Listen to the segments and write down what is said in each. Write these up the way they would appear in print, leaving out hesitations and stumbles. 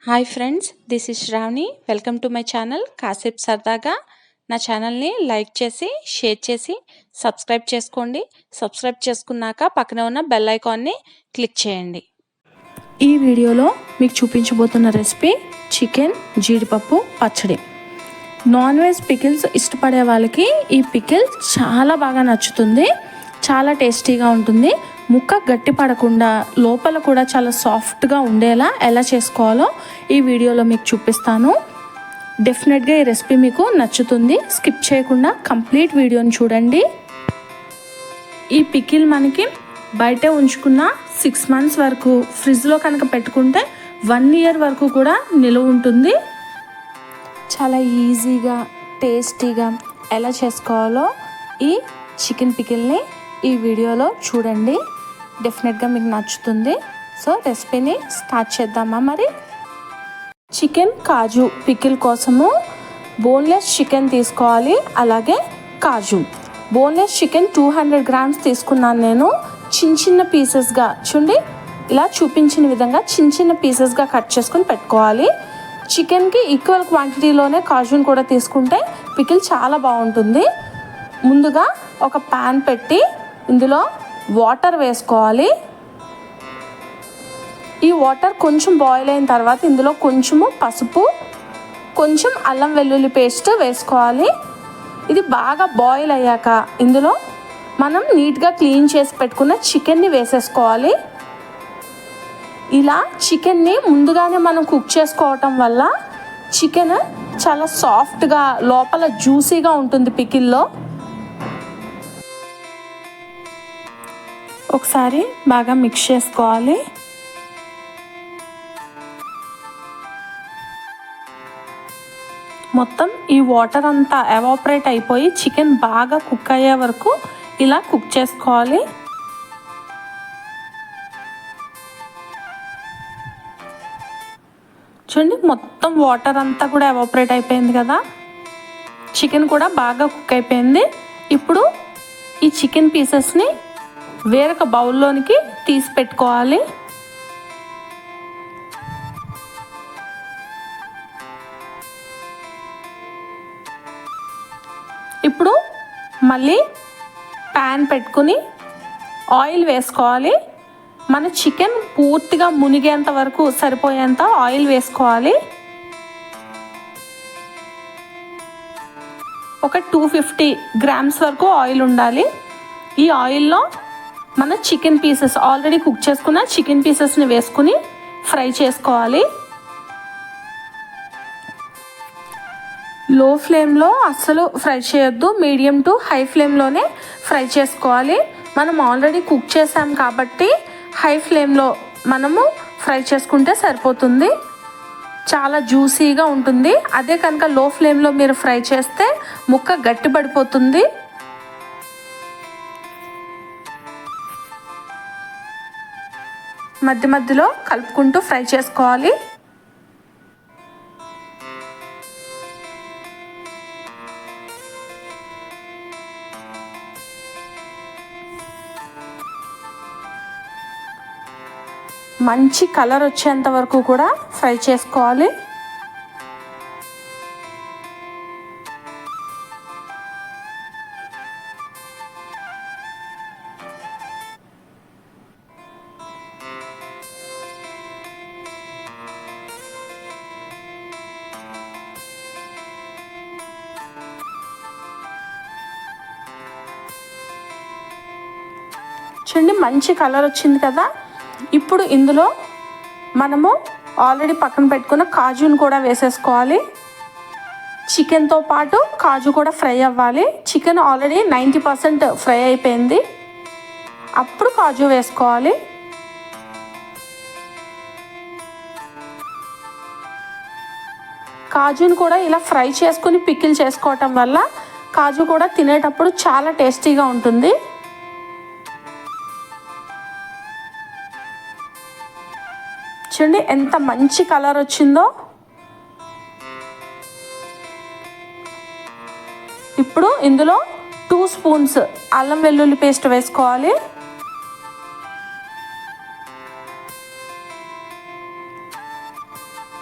Hi friends, this is Sravani. Welcome to my channel కాసేపు సరదాగా. నా ఛానల్ని లైక్ చేసి షేర్ చేసి సబ్స్క్రైబ్ చేసుకోండి. సబ్స్క్రైబ్ చేసుకున్నాక పక్కన ఉన్న బెల్ ఐకాన్ని క్లిక్ చేయండి. ఈ వీడియోలో మీకు చూపించబోతున్న రెసిపీ చికెన్ జీడిపప్పు పచ్చడి. నాన్ వెజ్ పికిల్స్ ఇష్టపడే వాళ్ళకి ఈ పికిల్ చాలా బాగా నచ్చుతుంది. చాలా టేస్టీగా ఉంటుంది. ముక్క గట్టి పడకుండా లోపల కూడా చాలా సాఫ్ట్గా ఉండేలా ఎలా చేసుకోవాలో ఈ వీడియోలో మీకు చూపిస్తాను. డెఫినెట్గా ఈ రెసిపీ మీకు నచ్చుతుంది. స్కిప్ చేయకుండా కంప్లీట్ వీడియోని చూడండి. ఈ పికిల్ మనకి బయటే ఉంచుకున్న 6 months వరకు, ఫ్రిడ్జ్లో కనుక పెట్టుకుంటే 1 year వరకు కూడా నిలువ ఉంటుంది. చాలా ఈజీగా టేస్టీగా ఎలా చేసుకోవాలో ఈ చికెన్ పికిల్ని ఈ వీడియోలో చూడండి. డెఫినెట్గా మీకు నచ్చుతుంది. సో రెసిపీని స్టార్ట్ చేద్దామా మరి. చికెన్ కాజు పికిల్ కోసము బోన్లెస్ చికెన్ తీసుకోవాలి. అలాగే కాజు. బోన్లెస్ చికెన్ 200 grams తీసుకున్నాను నేను. చిన్న పీసెస్గా చూడండి, ఇలా చూపించిన విధంగా చిన్న పీసెస్గా కట్ చేసుకొని పెట్టుకోవాలి. చికెన్కి ఈక్వల్ క్వాంటిటీలోనే కాజుని కూడా తీసుకుంటే పికిల్ చాలా బాగుంటుంది. ముందుగా ఒక ప్యాన్ పెట్టి ఇందులో వాటర్ వేసుకోవాలి. ఈ వాటర్ కొంచెం బాయిల్ అయిన తర్వాత ఇందులో కొంచెము పసుపు, కొంచెం అల్లం వెల్లుల్లి పేస్ట్ వేసుకోవాలి. ఇది బాగా బాయిల్ అయ్యాక ఇందులో మనం నీట్గా క్లీన్ చేసి పెట్టుకున్న చికెన్ని వేసేసుకోవాలి. ఇలా చికెన్ని ముందుగానే మనం కుక్ చేసుకోవటం వల్ల చికెన్ చాలా సాఫ్ట్గా లోపల జ్యూసీగా ఉంటుంది పికిల్లో. ఒకసారి బాగా మిక్స్ చేసుకోవాలి. మొత్తం ఈ వాటర్ అంతా ఎవాపరేట్ అయిపోయి చికెన్ బాగా కుక్ అయ్యే వరకు ఇలా కుక్ చేసుకోవాలి. చూడండి, మొత్తం వాటర్ అంతా కూడా ఎవాపరేట్ అయిపోయింది కదా. చికెన్ కూడా బాగా కుక్ అయిపోయింది. ఇప్పుడు ఈ చికెన్ పీసెస్ని వేరొక బౌల్లోనికి తీసి పెట్టుకోవాలి. ఇప్పుడు మళ్ళీ ప్యాన్ పెట్టుకుని ఆయిల్ వేసుకోవాలి. మన చికెన్ పూర్తిగా మునిగేంత వరకు సరిపోయేంత ఆయిల్ వేసుకోవాలి. ఒక 250 grams వరకు ఆయిల్ ఉండాలి. ఈ ఆయిల్లో మన చికెన్ పీసెస్, ఆల్రెడీ కుక్ చేసుకున్న చికెన్ పీసెస్ని వేసుకుని ఫ్రై చేసుకోవాలి. లో ఫ్లేమ్లో అస్సలు ఫ్రై చేయొద్దు. మీడియం టు హై ఫ్లేమ్లోనే ఫ్రై చేసుకోవాలి. మనం ఆల్రెడీ కుక్ చేసాం కాబట్టి హై ఫ్లేమ్లో మనము ఫ్రై చేసుకుంటే సరిపోతుంది. చాలా జ్యూసీగా ఉంటుంది. అదే కనుక లో ఫ్లేమ్లో మీరు ఫ్రై చేస్తే ముక్క గట్టి పడిపోతుంది. మధ్య మధ్యలో కలుపుకుంటూ ఫ్రై చేసుకోవాలి. మంచి కలర్ వచ్చేంత వరకు కూడా ఫ్రై చేసుకోవాలి. చూడండి, మంచి కలర్ వచ్చింది కదా. ఇప్పుడు ఇందులో మనము ఆల్రెడీ పక్కన పెట్టుకున్న కాజుని కూడా వేసేసుకోవాలి. చికెన్తో పాటు కాజు కూడా ఫ్రై అవ్వాలి. చికెన్ ఆల్రెడీ 90% ఫ్రై అయిపోయింది. అప్పుడు కాజు వేసుకోవాలి. కాజుని కూడా ఇలా ఫ్రై చేసుకుని పికిల్ చేసుకోవటం వల్ల కాజు కూడా తినేటప్పుడు చాలా టేస్టీగా ఉంటుంది. చూడండి ఎంత మంచి కలర్ వచ్చిందో. ఇప్పుడు ఇందులో 2 spoons అల్లం వెల్లుల్లి పేస్ట్ వేసుకోవాలి.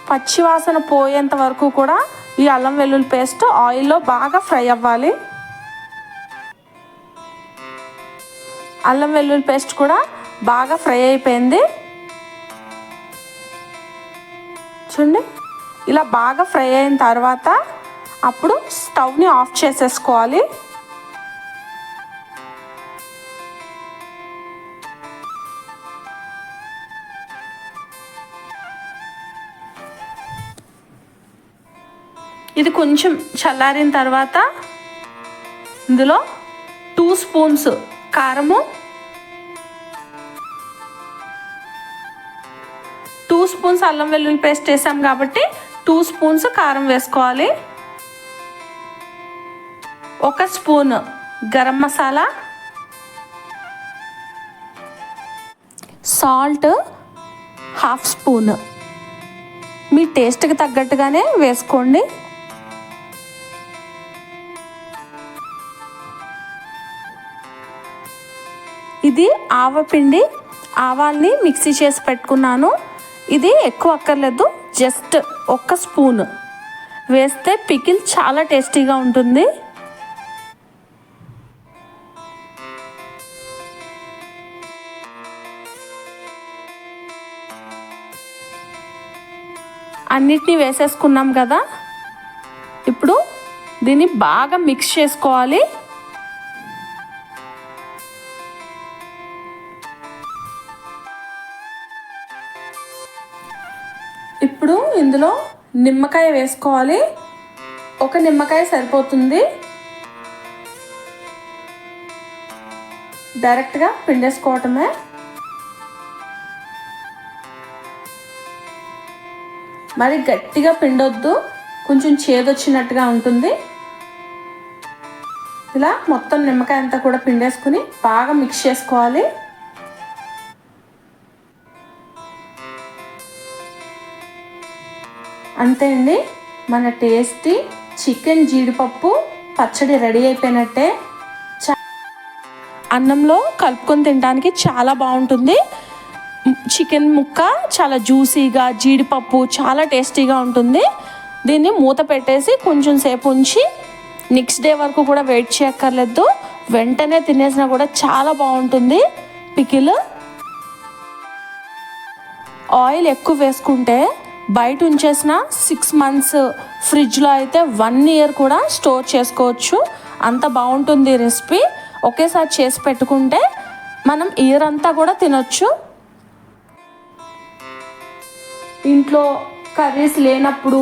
పచ్చివాసన పోయేంత వరకు కూడా ఈ అల్లం వెల్లుల్లి పేస్ట్ ఆయిల్లో బాగా ఫ్రై అవ్వాలి. అల్లం వెల్లుల్లి పేస్ట్ కూడా బాగా ఫ్రై అయిపోయింది. చూడండి, ఇలా బాగా ఫ్రై అయిన తర్వాత అప్పుడు స్టవ్ని ఆఫ్ చేసేసుకోవాలి. ఇది కొంచెం చల్లారిన తర్వాత ఇందులో 2 స్పూన్స్ కారము, 2 స్పూన్స్ అల్లం వెల్లుల్లి పేస్ట్ వేసాం కాబట్టి 2 స్పూన్స్ కారం వేసుకోవాలి. 1 spoon garam masala, salt 1/2 spoon, మీ టేస్ట్కి తగ్గట్టుగానే వేసుకోండి. ఇది ఆవపిండి, ఆవాల్ని మిక్సీ చేసి పెట్టుకున్నాను. ఇది ఎక్కువ అక్కర్లేదు, జస్ట్ 1 స్పూన్ వేస్తే పికిల్ చాలా టేస్టీగా ఉంటుంది. అన్నిటినీ వేసేసుకున్నాం కదా, ఇప్పుడు దీన్ని బాగా మిక్స్ చేసుకోవాలి. ఇప్పుడు ఇందులో నిమ్మకాయ వేసుకోవాలి. 1 నిమ్మకాయ సరిపోతుంది. డైరెక్ట్గా పిండేసుకోవటమే. మరి గట్టిగా పిండొద్దు, కొంచెం చేదొచ్చినట్టుగా ఉంటుంది. ఇలా మొత్తం నిమ్మకాయ అంతా కూడా పిండేసుకుని బాగా మిక్స్ చేసుకోవాలి. అంతే అండి, మన టేస్టీ చికెన్ జీడిపప్పు పచ్చడి రెడీ అయిపోయినట్టే. అన్నంలో కలుపుకొని తినడానికి చాలా బాగుంటుంది. చికెన్ ముక్క చాలా జ్యూసీగా, జీడిపప్పు చాలా టేస్టీగా ఉంటుంది. దీన్ని మూత పెట్టేసి కొంచెం సేపు ఉంచి నెక్స్ట్ డే వరకు కూడా వెయిట్ చేయక్కర్లేదు, వెంటనే తినేసినా కూడా చాలా బాగుంటుంది పికిల్. ఆయిల్ ఎక్కువ వేసుకుంటే బయట ఉంచేసిన 6 months, ఫ్రిడ్జ్లో అయితే 1 year కూడా స్టోర్ చేసుకోవచ్చు. అంత బాగుంటుంది రెసిపీ. ఒకేసారి చేసి పెట్టుకుంటే మనం ఇయర్ అంతా కూడా తినొచ్చు. ఇంట్లో కర్రీస్ లేనప్పుడు,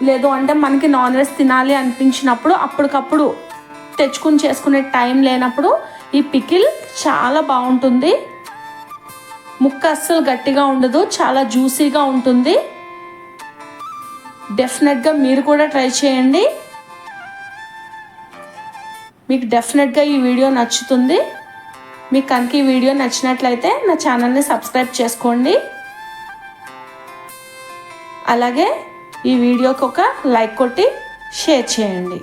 లేదు అంటే మనకి నాన్ వెజ్ తినాలి అనిపించినప్పుడు, అప్పటికప్పుడు తెచ్చుకుని చేసుకునే టైం లేనప్పుడు ఈ పికిల్ చాలా బాగుంటుంది. ముక్క అస్సలు గట్టిగా ఉండదు, చాలా జ్యూసీగా ఉంటుంది. డెఫినెట్గా మీరు కూడా ట్రై చేయండి. మీకు డెఫినెట్గా ఈ వీడియో నచ్చుతుంది. మీకు కనుక ఈ వీడియో నచ్చినట్లయితే నా ఛానల్ని సబ్స్క్రైబ్ చేసుకోండి. అలాగే ఈ వీడియోకి ఒక లైక్ కొట్టి షేర్ చేయండి.